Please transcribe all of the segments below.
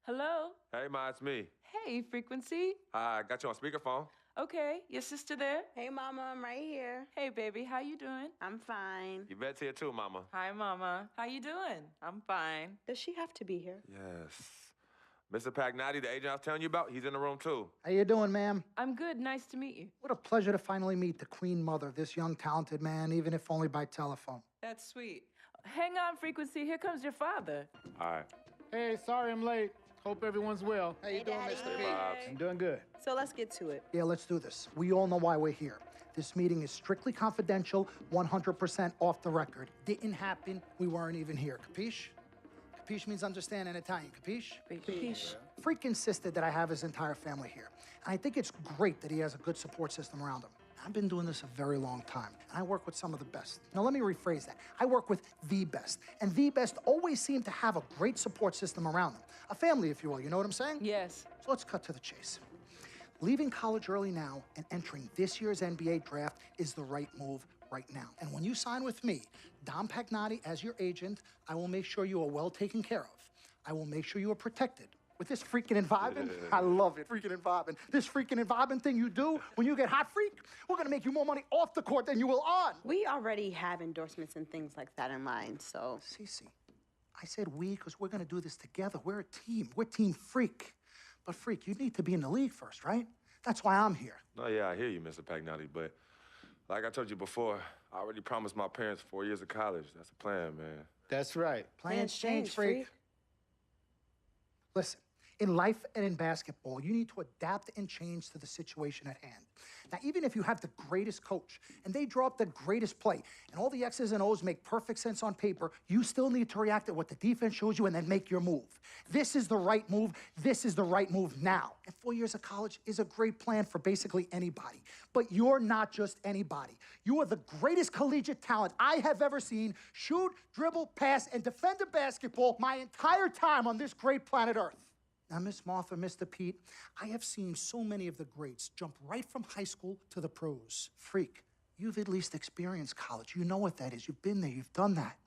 Hello? Hey, Ma, it's me. Hey, Frequency. I got you on speakerphone. Okay, your sister there? Hey, Mama, I'm right here. Hey, baby, how you doing? I'm fine. Yvette's here too, Mama. Hi, Mama. How you doing? I'm fine. Does she have to be here? Yes. Mr. Pagnotti, the agent I was telling you about, he's in the room too. How you doing, ma'am? I'm good. Nice to meet you. What a pleasure to finally meet the queen mother of this young, talented man, even if only by telephone. That's sweet. Hang on, Frequency. Here comes your father. All right. Hey, sorry I'm late. Hope everyone's well. How you doing, Daddy. Mr. Hey, P? Bobs. I'm doing good. So let's get to it. Yeah, let's do this. We all know why we're here. This meeting is strictly confidential, 100% off the record. Didn't happen. We weren't even here. Capiche? Capiche means understand in Italian. Capiche? Capiche. Freak insisted that I have his entire family here. And I think it's great that he has a good support system around him. I've been doing this a very long time, and I work with some of the best. Now, let me rephrase that. I work with the best, and the best always seem to have a great support system around them. A family, if you will, you know what I'm saying? Yes. So let's cut to the chase. Leaving college early now and entering this year's NBA draft is the right move right now. And when you sign with me, Dom Pagnotti, as your agent, I will make sure you are well taken care of. I will make sure you are protected. With this freaking and vibing, I love it, freaking and vibing. This freaking and vibing thing you do when you get hot freak, we're gonna make you more money off the court than you will on. We already have endorsements and things like that in mind, so. Cece, I said we because we're gonna do this together. We're a team. We're Team Freak. But Freak, you need to be in the league first, right? That's why I'm here. No, yeah, I hear you, Mr. Pagnotti, but like I told you before, I already promised my parents 4 years of college. That's the plan, man. That's right. Plans change, Freak. Listen, in life and in basketball, you need to adapt and change to the situation at hand. Now, even if you have the greatest coach and they draw up the greatest play and all the X's and O's make perfect sense on paper, you still need to react to what the defense shows you and then make your move. This is the right move. This is the right move now. And 4 years of college is a great plan for basically anybody. But you're not just anybody. You are the greatest collegiate talent I have ever seen shoot, dribble, pass, and defend a basketball my entire time on this great planet Earth. Now, Miss Martha, Mr. Pete, I have seen so many of the greats jump right from high school to the pros. Freak, you've at least experienced college. You know what that is. You've been there. You've done that.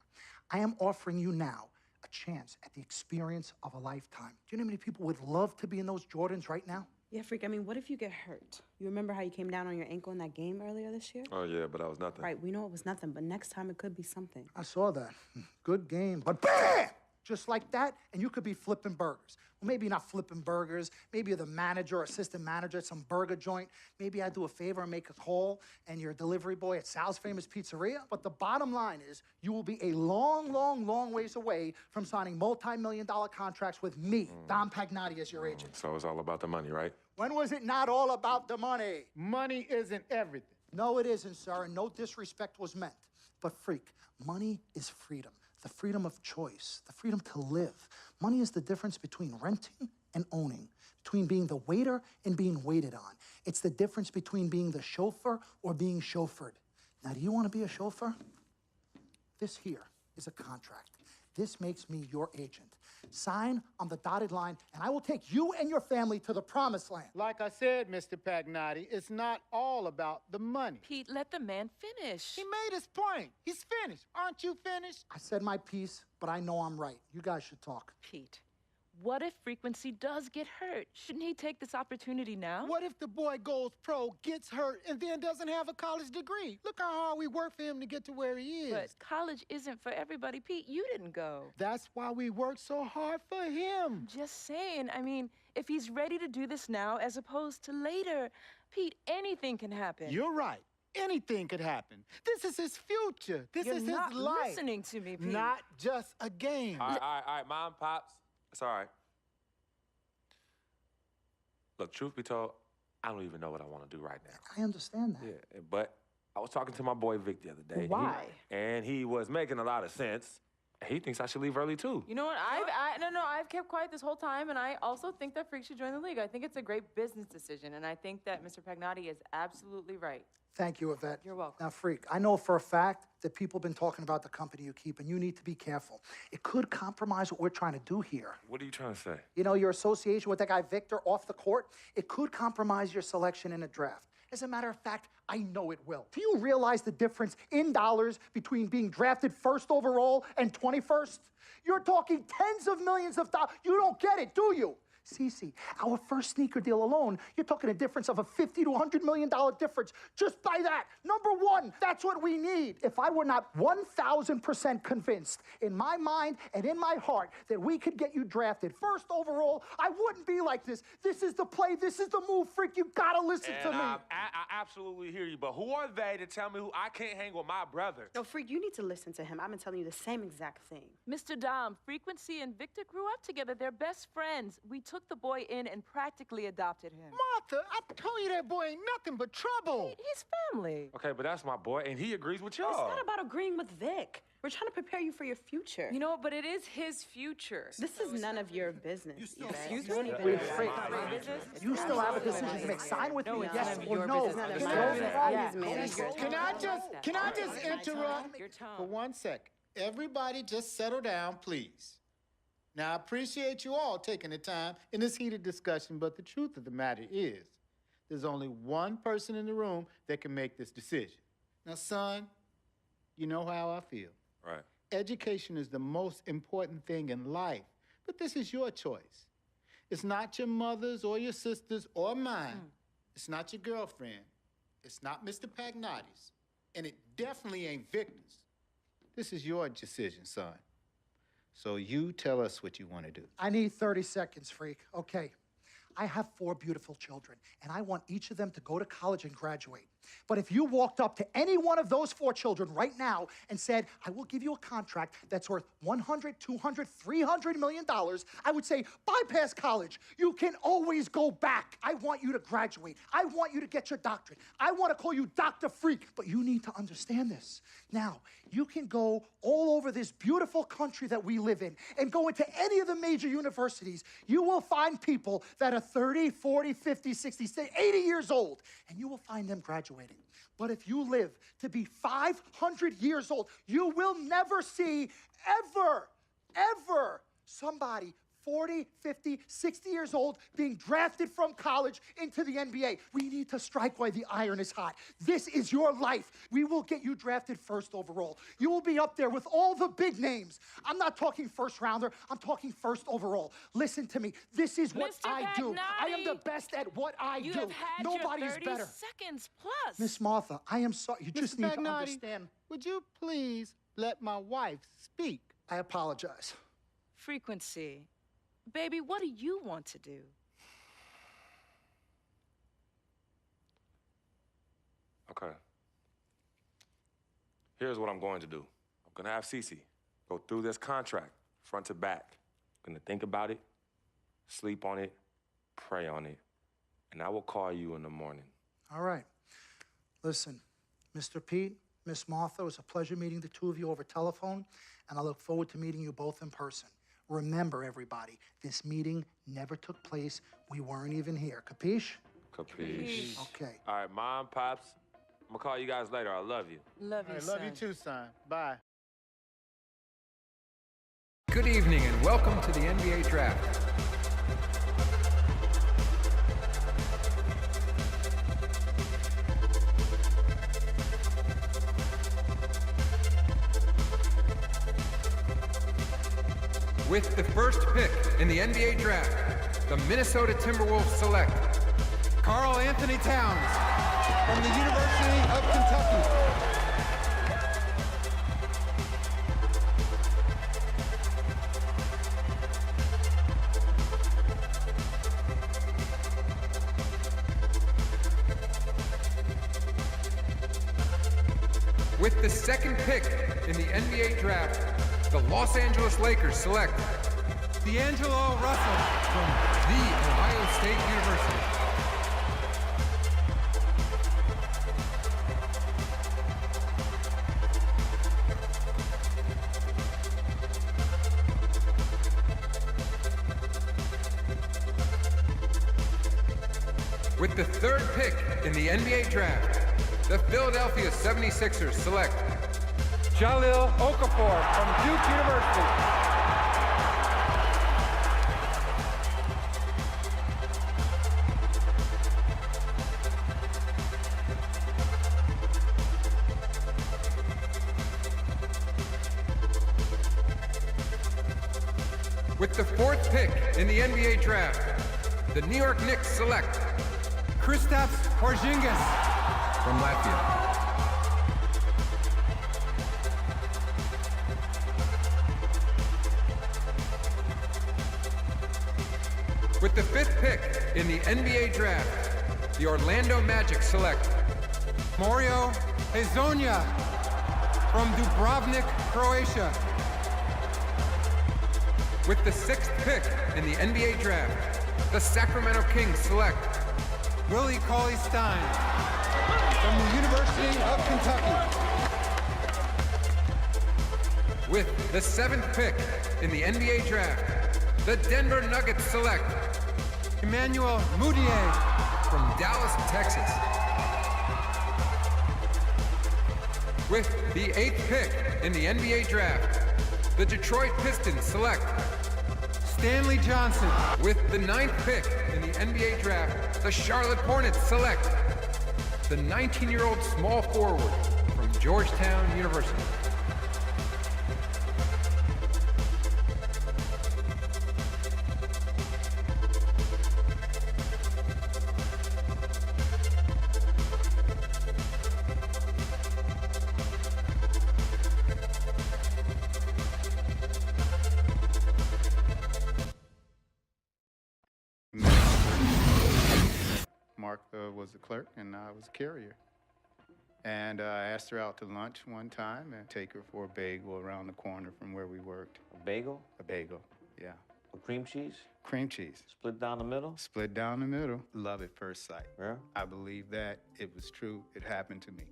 I am offering you now a chance at the experience of a lifetime. Do you know how many people would love to be in those Jordans right now? Yeah, Freak, I mean, what if you get hurt? You remember how you came down on your ankle in that game earlier this year? Oh, yeah, but that was nothing. Right, we know it was nothing, but next time it could be something. I saw that. Good game. But BAM! Just like that, and you could be flipping burgers. Well, maybe not flipping burgers. Maybe you're the manager or assistant manager at some burger joint. Maybe I do a favor and make a call, and you're a delivery boy at Sal's Famous Pizzeria. But the bottom line is, you will be a long, long, long ways away from signing multi-million-dollar contracts with me, Dom Pagnotti, as your agent. So it's all about the money, right? When was it not all about the money? Money isn't everything. No, it isn't, sir, and no disrespect was meant. But Freak, money is freedom. The freedom of choice, the freedom to live. Money is the difference between renting and owning, between being the waiter and being waited on. It's the difference between being the chauffeur or being chauffeured. Now, do you want to be a chauffeur? This here is a contract. This makes me your agent. Sign on the dotted line, and I will take you and your family to the promised land. Like I said, Mr. Pagnotti, it's not all about the money. Pete, let the man finish. He made his point. He's finished. Aren't you finished? I said my piece, but I know I'm right. You guys should talk. Pete, what if Frequency does get hurt? Shouldn't he take this opportunity now? What if the boy goes pro, gets hurt, and then doesn't have a college degree? Look how hard we work for him to get to where he is. But college isn't for everybody. Pete, you didn't go. That's why we work so hard for him. Just saying. I mean, if he's ready to do this now as opposed to later, Pete, anything can happen. You're right. Anything could happen. This is his future. This You're is not his life. listening to me, Pete. Not just a game. All right, Mom, Pops. It's all right. Look, truth be told, I don't even know what I want to do right now. I understand that. Yeah, but I was talking to my boy Vic the other day. Why? And he was making a lot of sense. He thinks I should leave early, too. You know what? I've kept quiet this whole time, and I also think that Freak should join the league. I think it's a great business decision, and I think that Mr. Pagnotti is absolutely right. Thank you, Yvette. You're welcome. Now, Freak, I know for a fact that people have been talking about the company you keep, and you need to be careful. It could compromise what we're trying to do here. What are you trying to say? You know, your association with that guy Victor off the court, it could compromise your selection in a draft. As a matter of fact, I know it will. Do you realize the difference in dollars between being drafted first overall and 21st? You're talking tens of millions of dollars. You don't get it, do you? Cece, our first sneaker deal alone, you're talking a difference of a $50 to $100 million difference just by that. Number one, that's what we need. If I were not 1,000% convinced in my mind and in my heart that we could get you drafted first overall, I wouldn't be like this. This is the play. This is the move, Freak. You gotta listen to me. I absolutely hear you, but who are they to tell me who I can't hang with my brother? No, Freak, you need to listen to him. I've been telling you the same exact thing. Mr. Dom, Frequency and Victor grew up together. They're best friends. We took the boy in and practically adopted him. Martha, I told you that boy ain't nothing but trouble. He's family. Okay, but that's my boy, and he agrees with It's y'all. not about agreeing with Vic. We're trying to prepare you for your future. You know what? But it is his future. This is none of your business. Excuse You don't me? even Wait, know Freak, that. you still have a decision to make. Sign with me, it's yes none of or your no. business. None of Go my vote. business. Yeah, his manager. Can I just interrupt Your tone. for 1 second? Everybody just settle down, please. Now, I appreciate you all taking the time in this heated discussion, but the truth of the matter is, there's only one person in the room that can make this decision. Now, son, you know how I feel. Right. Education is the most important thing in life, but this is your choice. It's not your mother's or your sister's or mine. It's not your girlfriend. It's not Mr. Pagnotti's. And it definitely ain't Victor's. This is your decision, son. So you tell us what you want to do. I need 30 seconds, Freak. Okay. I have 4 beautiful children, and I want each of them to go to college and graduate. But if you walked up to any one of those 4 children right now and said, I will give you a contract that's worth $100, $200, $300 million, I would say, bypass college. You can always go back. I want you to graduate. I want you to get your doctorate. I want to call you Dr. Freak, but you need to understand this. Now, you can go all over this beautiful country that we live in and go into any of the major universities. You will find people that are 30, 40, 50, 60, 80 years old, and you will find them graduating. But if you live to be 500 years old, you will never see ever somebody 40, 50, 60 years old being drafted from college into the NBA. We need to strike while the iron is hot. This is your life. We will get you drafted first overall. You will be up there with all the big names. I'm not talking first rounder. I'm talking first overall. Listen to me. This is what Mr. I do. I am the Pagnotti, best at what I You do. have had Nobody your is 30 better. seconds plus. Miss Martha, I am sorry. You just Mr. need to Pagnotti, understand. would you please let my wife speak? I apologize. Frequency. Baby, what do you want to do? Okay. Here's what I'm going to do. I'm gonna have Cece go through this contract, front to back. I'm gonna think about it, sleep on it, pray on it, and I will call you in the morning. All right. Listen, Mr. Pete, Miss Martha, it was a pleasure meeting the two of you over telephone, and I look forward to meeting you both in person. Remember, everybody, this meeting never took place. We weren't even here. Capiche? Capiche? Okay. All right, Mom, Pops, I'm gonna call you guys later. I love you. Love you, I son. love you too, son. Bye. Good evening and welcome to the NBA Draft. With the first pick in the NBA Draft, the Minnesota Timberwolves select Karl Anthony Towns from the University of Kentucky. With the second pick in the NBA Draft, the Los Angeles Lakers select D'Angelo Russell from The Ohio State University. With the third pick in the NBA Draft, the Philadelphia 76ers select Jahlil Okafor from Duke University. With the 4th pick in the NBA draft, the New York Knicks select Kristaps Porzingis from Latvia. With the 5th pick in the NBA draft, the Orlando Magic select Mario Hezonja from Dubrovnik, Croatia. With the 6th pick in the NBA draft, the Sacramento Kings select Willie Cauley-Stein from the University of Kentucky. With the 7th pick in the NBA draft, the Denver Nuggets select Emmanuel Mudiay from Dallas, Texas. With the 8th pick in the NBA draft, the Detroit Pistons select Stanley Johnson. With the 9th pick in the NBA draft, the Charlotte Hornets select the 19-year-old small forward from Georgetown University. Martha was the clerk and I was a carrier. And I asked her out to lunch one time and take her for a bagel around the corner from where we worked. A bagel? A bagel, yeah. With cream cheese? Cream cheese. Split down the middle? Split down the middle. Love at first sight. Yeah? I believe that. It was true. It happened to me.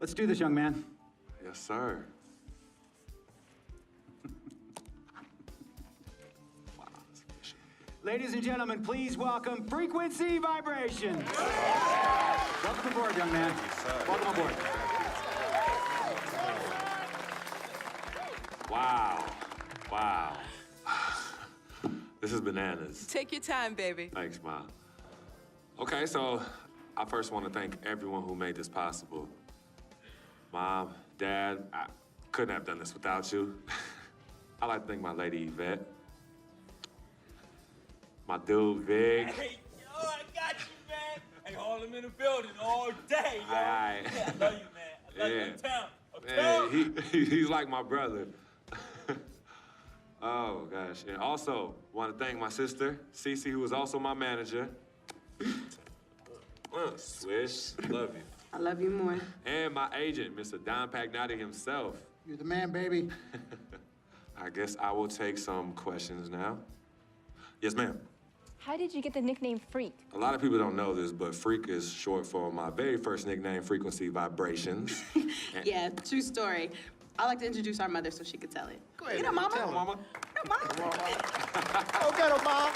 Let's do this, young man. Yes, sir. Ladies and gentlemen, please welcome Frequency Vibrations. Welcome aboard, young man. Welcome aboard. Wow. Wow. This is bananas. Take your time, baby. Thanks, Ma. Okay, so I first want to thank everyone who made this possible. Mom, Dad, I couldn't have done this without you. I'd like to thank my lady Yvette. My dude, Vig. Hey, yo, I got you, man. Hey, hold him in the building all day, yo. Aye. Yeah, I love you, man. I love you in town. Man, he's like my brother. Oh, gosh. And also, want to thank my sister, Cece, who was also my manager. Swish, love you. I love you more. And my agent, Mr. Don Pagnotti himself. You're the man, baby. I guess I will take some questions now. Yes, ma'am. How did you get the nickname Freak? A lot of people don't know this, but Freak is short for my very first nickname, Frequency Vibrations. Yeah, true story. I like to introduce our mother so she could tell it. Go ahead. You know, Mama. Tell her, Mama. Go get her, Mom.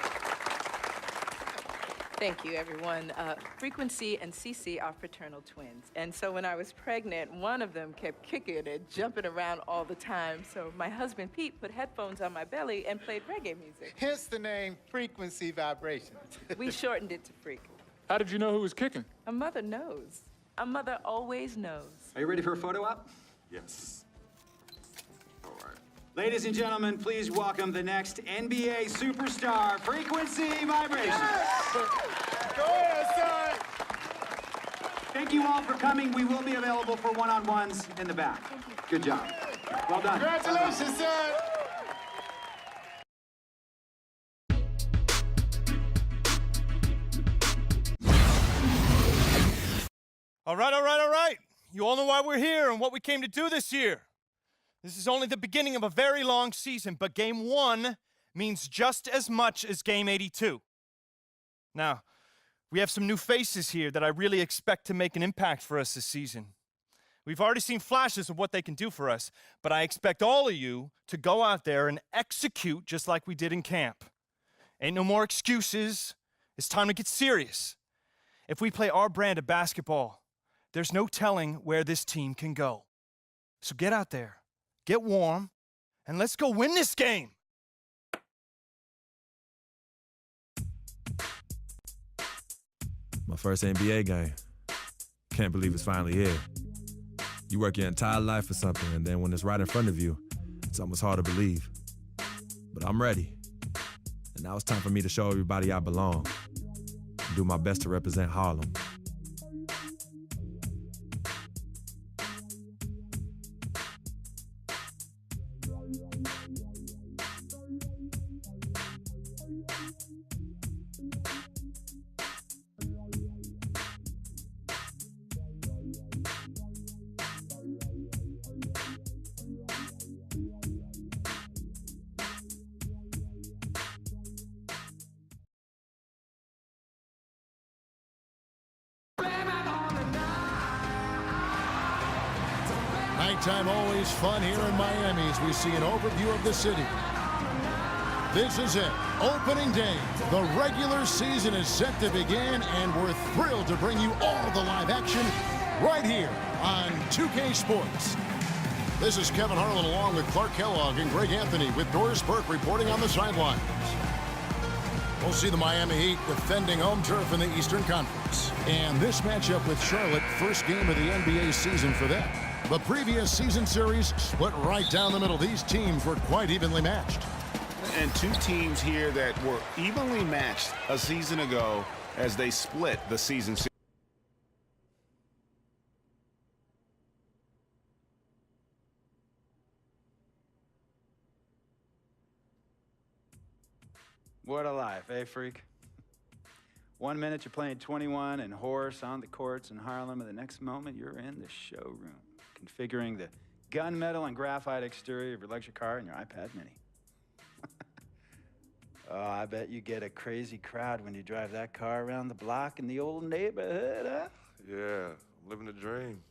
Thank you, everyone. Frequency and Cece are fraternal twins. And so when I was pregnant, one of them kept kicking and jumping around all the time. So my husband, Pete, put headphones on my belly and played reggae music. Hence the name Frequency Vibrations. We shortened it to Freak. How did you know who was kicking? A mother knows. A mother always knows. Are you ready for a photo op? Yes. All right. Ladies and gentlemen, please welcome the next NBA superstar, Frequency Vibrations. Go ahead, son. Thank you all for coming. We will be available for one-on-ones in the back. Good job. Well done. Congratulations, son. All right. You all know why we're here and what we came to do this year. This is only the beginning of a very long season, but Game 1 means just as much as Game 82. Now, we have some new faces here that I really expect to make an impact for us this season. We've already seen flashes of what they can do for us, but I expect all of you to go out there and execute just like we did in camp. Ain't no more excuses. It's time to get serious. If we play our brand of basketball, there's no telling where this team can go. So get out there, get warm, and let's go win this game. My first NBA game. Can't believe it's finally here. You work your entire life for something, and then when it's right in front of you, it's almost hard to believe. But I'm ready. And now it's time for me to show everybody I belong. And do my best to represent Harlem. Nighttime always fun here in Miami as we see an overview of the city. This is it, opening day. The regular season is set to begin, and we're thrilled to bring you all the live action right here on 2K Sports. This is Kevin Harlan along with Clark Kellogg and Greg Anthony with Doris Burke reporting on the sidelines. We'll see the Miami Heat defending home turf in the Eastern Conference. And this matchup with Charlotte, first game of the NBA season for them. The previous season series split right down the middle. These teams were quite evenly matched. And two teams here that were evenly matched a season ago as they split the season series. What a life, eh, freak? 1 minute you're playing 21 and horse on the courts in Harlem, and the next moment you're in the showroom, configuring the gunmetal and graphite exterior of your luxury car and your iPad mini. Oh, I bet you get a crazy crowd when you drive that car around the block in the old neighborhood, huh? Yeah, living the dream.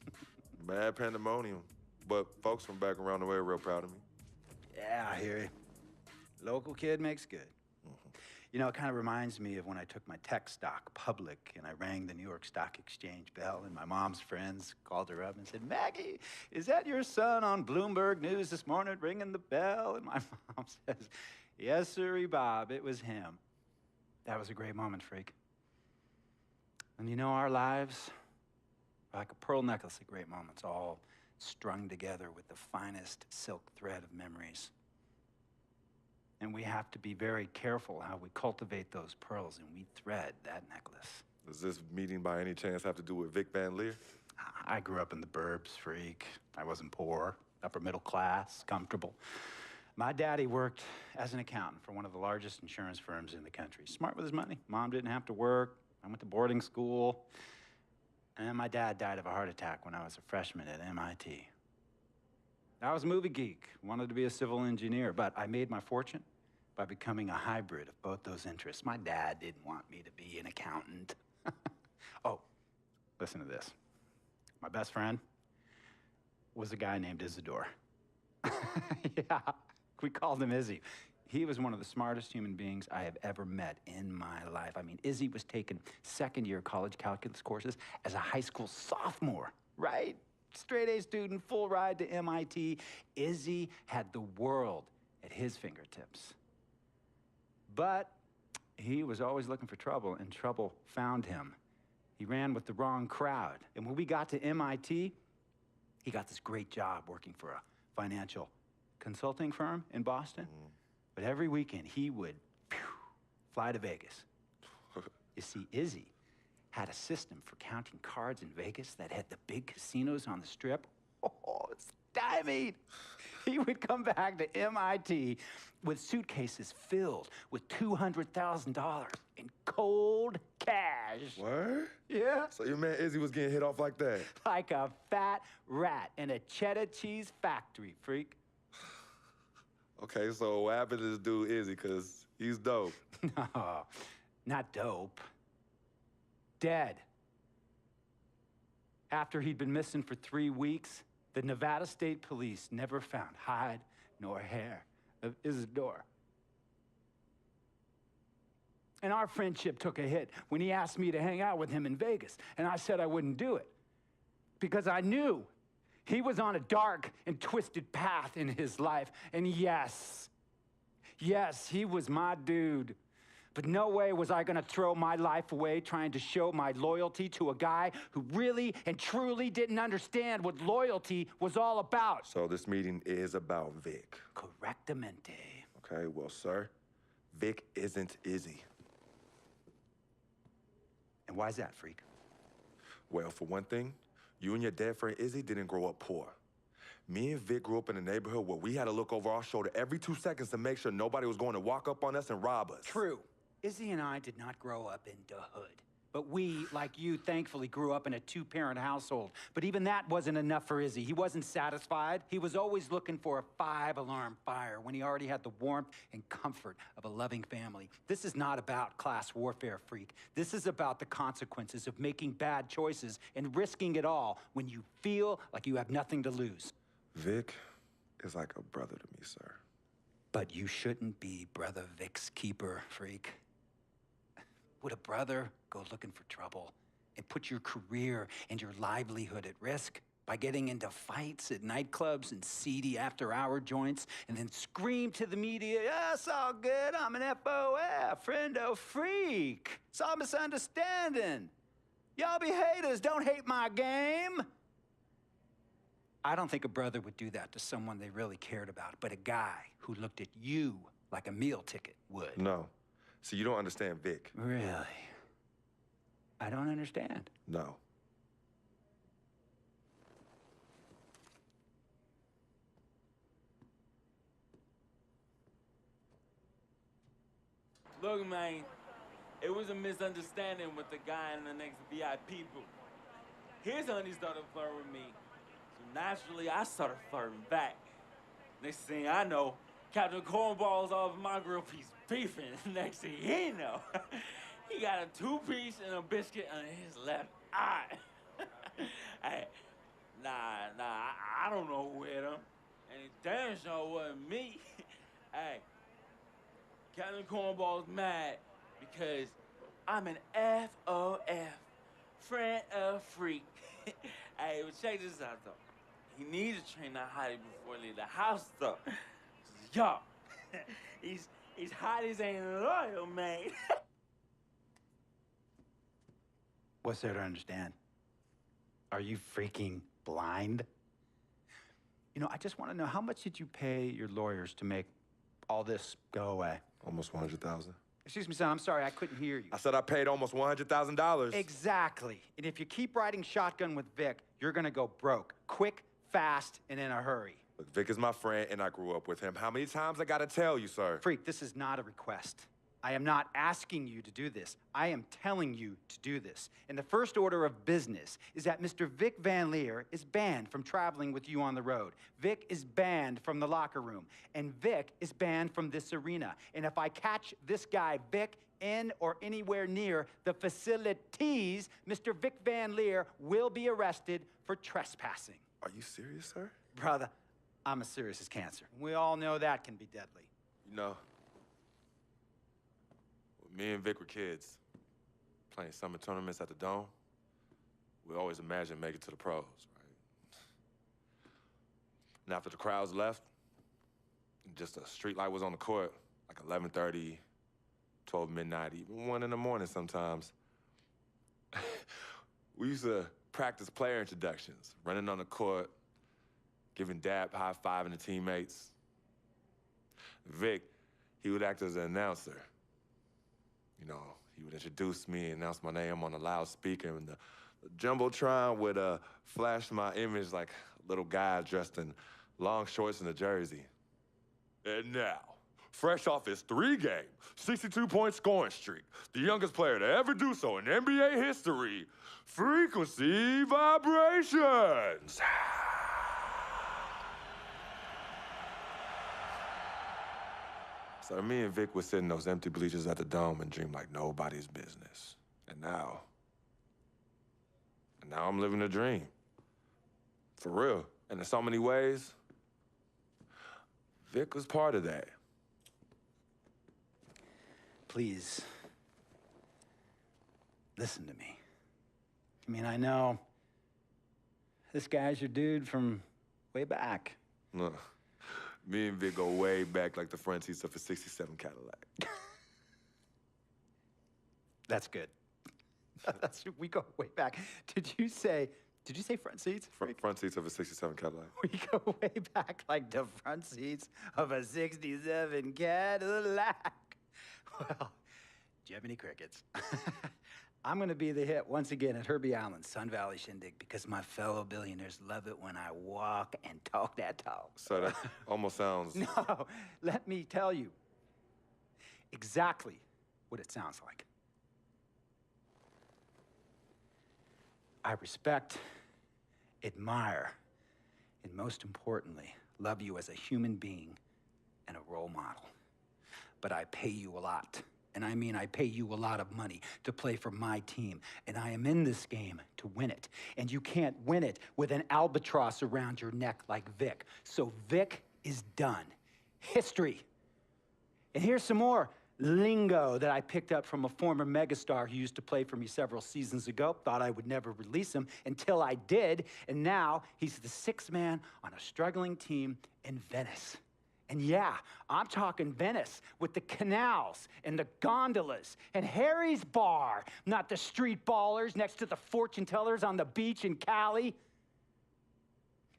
Bad pandemonium. But folks from back around the way are real proud of me. Yeah, I hear you. Local kid makes good. You know, it kind of reminds me of when I took my tech stock public and I rang the New York Stock Exchange bell, and my mom's friends called her up and said, "Maggie, is that your son on Bloomberg News this morning ringing the bell?" And my mom says, "Yes, sirree, Bob, it was him." That was a great moment, freak. And you know, our lives are like a pearl necklace of great moments, all strung together with the finest silk thread of memories. And we have to be very careful how we cultivate those pearls and we thread that necklace. Does this meeting by any chance have to do with Vic Van Leer? I grew up in the burbs, freak. I wasn't poor, upper middle class, comfortable. My daddy worked as an accountant for one of the largest insurance firms in the country. Smart with his money. Mom didn't have to work. I went to boarding school. And then my dad died of a heart attack when I was a freshman at MIT. I was a movie geek, wanted to be a civil engineer, but I made my fortune by becoming a hybrid of both those interests. My dad didn't want me to be an accountant. Oh, listen to this. My best friend was a guy named Isidore. Yeah, we called him Izzy. He was one of the smartest human beings I have ever met in my life. I mean, Izzy was taking second-year college calculus courses as a high school sophomore, right? Straight-A student, full ride to MIT. Izzy had the world at his fingertips. But he was always looking for trouble, and trouble found him. He ran with the wrong crowd. And when we got to MIT, he got this great job working for a financial consulting firm in Boston. But every weekend, he would fly to Vegas. You see, Izzy had a system for counting cards in Vegas that had the big casinos on the Strip. Oh, stymied. He would come back to MIT with suitcases filled with $200,000 in cold cash. What? Yeah. So your man Izzy was getting hit off like that? Like a fat rat in a cheddar cheese factory, freak. Okay, so what happened to this dude Izzy, because he's dope? No, not dope. Dead. After he'd been missing for 3 weeks, the Nevada State Police never found hide nor hair of Isidore. And our friendship took a hit when he asked me to hang out with him in Vegas, and I said I wouldn't do it because I knew he was on a dark and twisted path in his life. And yes, he was my dude. But no way was I gonna throw my life away trying to show my loyalty to a guy who really and truly didn't understand what loyalty was all about. So this meeting is about Vic. Correctamente. Okay, well, sir, Vic isn't Izzy. And why's that, freak? Well, for one thing, you and your dead friend Izzy didn't grow up poor. Me and Vic grew up in a neighborhood where we had to look over our shoulder every 2 seconds to make sure nobody was going to walk up on us and rob us. True. Izzy and I did not grow up in the hood. But we, like you, thankfully grew up in a 2-parent household. But even that wasn't enough for Izzy. He wasn't satisfied. He was always looking for a 5-alarm fire when he already had the warmth and comfort of a loving family. This is not about class warfare, freak. This is about the consequences of making bad choices and risking it all when you feel like you have nothing to lose. Vic is like a brother to me, sir. But you shouldn't be Brother Vic's keeper, freak. Would a brother go looking for trouble and put your career and your livelihood at risk by getting into fights at nightclubs and seedy after-hour joints and then scream to the media, "Yeah, it's all good, I'm an FOF, friendo freak. It's all misunderstanding. Y'all be haters, don't hate my game." I don't think a brother would do that to someone they really cared about, but a guy who looked at you like a meal ticket would. No. See, you don't understand Vic. Really? I don't understand. No. Look, man, it was a misunderstanding with the guy in the next VIP booth. His honey started flirting with me, so naturally I started flirting back. Next thing I know, Captain Cornball's off my grill piece beefing. Next thing he know, he got a 2-piece and a biscuit on his left eye. Hey, I don't know who hit him, and it damn sure wasn't me. Hey, Captain Cornball's mad because I'm an FOF, friend of freak. Hey, but check this out though. He needs to train that hottie before he leave the house though. Yo, he's hotties ain't loyal, man. What's there to understand? Are you freaking blind? You know, I just want to know, how much did you pay your lawyers to make all this go away? Almost $100,000. Excuse me, son, I'm sorry, I couldn't hear you. I said I paid almost $100,000. Exactly. And if you keep riding shotgun with Vic, you're gonna go broke. Quick, fast, and in a hurry. Look, Vic is my friend, and I grew up with him. How many times I gotta tell you, sir? Freak, this is not a request. I am not asking you to do this. I am telling you to do this. And the first order of business is that Mr. Vic Van Leer is banned from traveling with you on the road. Vic is banned from the locker room. And Vic is banned from this arena. And if I catch this guy, Vic, in or anywhere near the facilities, Mr. Vic Van Leer will be arrested for trespassing. Are you serious, sir? Brother, I'm as serious as cancer. We all know that can be deadly. You know, when me and Vic were kids, playing summer tournaments at the Dome, we always imagined making it to the pros, right? And after the crowds left, just a street light was on the court, like 11:30, 12 midnight, even 1 in the morning sometimes. We used to practice player introductions, running on the court, giving dap, high-fiving the teammates. Vic, he would act as an announcer. You know, he would introduce me, announce my name on the loudspeaker, and the Jumbotron would flash my image like a little guy dressed in long shorts and a jersey. And now, fresh off his 3-game, 62-point scoring streak, the youngest player to ever do so in NBA history, Frequency Vibrations. So me and Vic would sit in those empty bleachers at the Dome and dream like nobody's business. And now, And now I'm living a dream. For real. And in so many ways, Vic was part of that. Please, listen to me. I mean, I know this guy's your dude from way back. Look, me and Vic go way back like the front seats of a 67 Cadillac. That's good. We go way back. Did you say front seats? Front seats of a 67 Cadillac. We go way back like the front seats of a 67 Cadillac. Well, Jiminy Crickets. I'm gonna be the hit once again at Herbie Allen's Sun Valley Shindig because my fellow billionaires love it when I walk and talk that talk. So that almost sounds... No, let me tell you exactly what it sounds like. I respect, admire, and most importantly, love you as a human being and a role model. But I pay you a lot. And I mean, I pay you a lot of money to play for my team. And I am in this game to win it. And you can't win it with an albatross around your neck like Vic. So Vic is done. History. And here's some more lingo that I picked up from a former megastar who used to play for me several seasons ago. Thought I would never release him until I did. And now he's the sixth man on a struggling team in Venice. And yeah, I'm talking Venice with the canals and the gondolas and Harry's bar, not the street ballers next to the fortune tellers on the beach in Cali.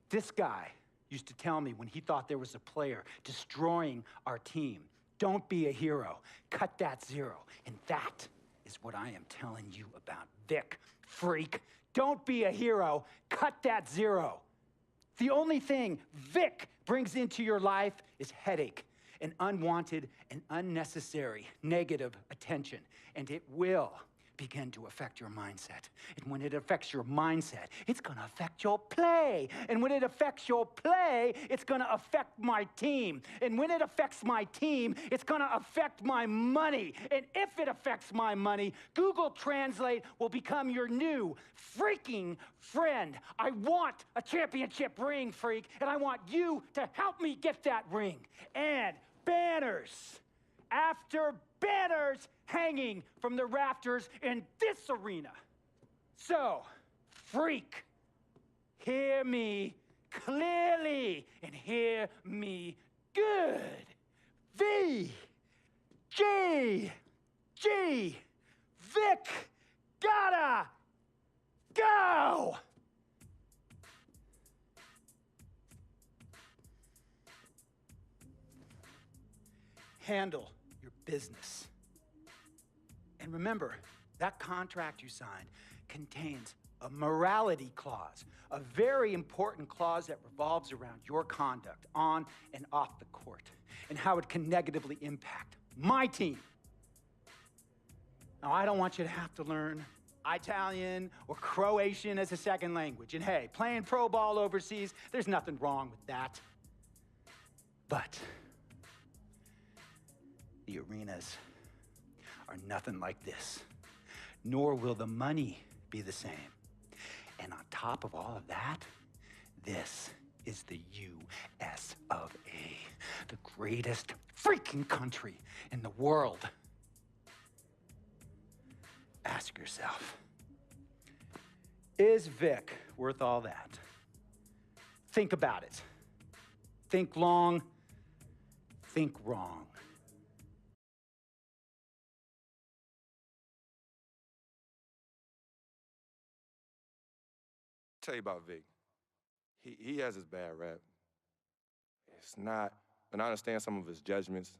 This guy used to tell me when he thought there was a player destroying our team, don't be a hero, cut that zero. And that is what I am telling you about Vic, freak. Don't be a hero, cut that zero. The only thing Vic brings into your life is headache and unwanted and unnecessary negative attention. And it will begin to affect your mindset. And when it affects your mindset, it's gonna affect your play. And when it affects your play, it's gonna affect my team. And when it affects my team, it's gonna affect my money. And if it affects my money, Google Translate will become your new freaking friend. I want a championship ring, freak, and I want you to help me get that ring. And banners after banners hanging from the rafters in this arena. So, freak, hear me clearly and hear me good. V, G, G, Vic, gotta go. Handle your business. And remember, that contract you signed contains a morality clause, a very important clause that revolves around your conduct on and off the court, and how it can negatively impact my team. Now, I don't want you to have to learn Italian or Croatian as a second language. And hey, playing pro ball overseas, there's nothing wrong with that. But the arenas are nothing like this, nor will the money be the same. And on top of all of that, this is the US of A, the greatest freaking country in the world. Ask yourself, is Vic worth all that? Think about it. Think long, think wrong. Tell you about Vic. He has his bad rap. It's not, and I understand some of his judgments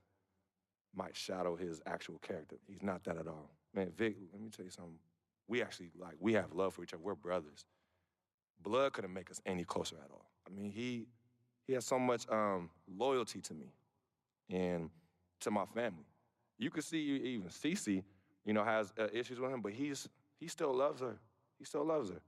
might shadow his actual character. He's not that at all. Man, Vic, let me tell you something. We actually, we have love for each other. We're brothers. Blood couldn't make us any closer at all. I mean, he has so much loyalty to me and to my family. You could see even Cece, has issues with him, but he still loves her. He still loves her.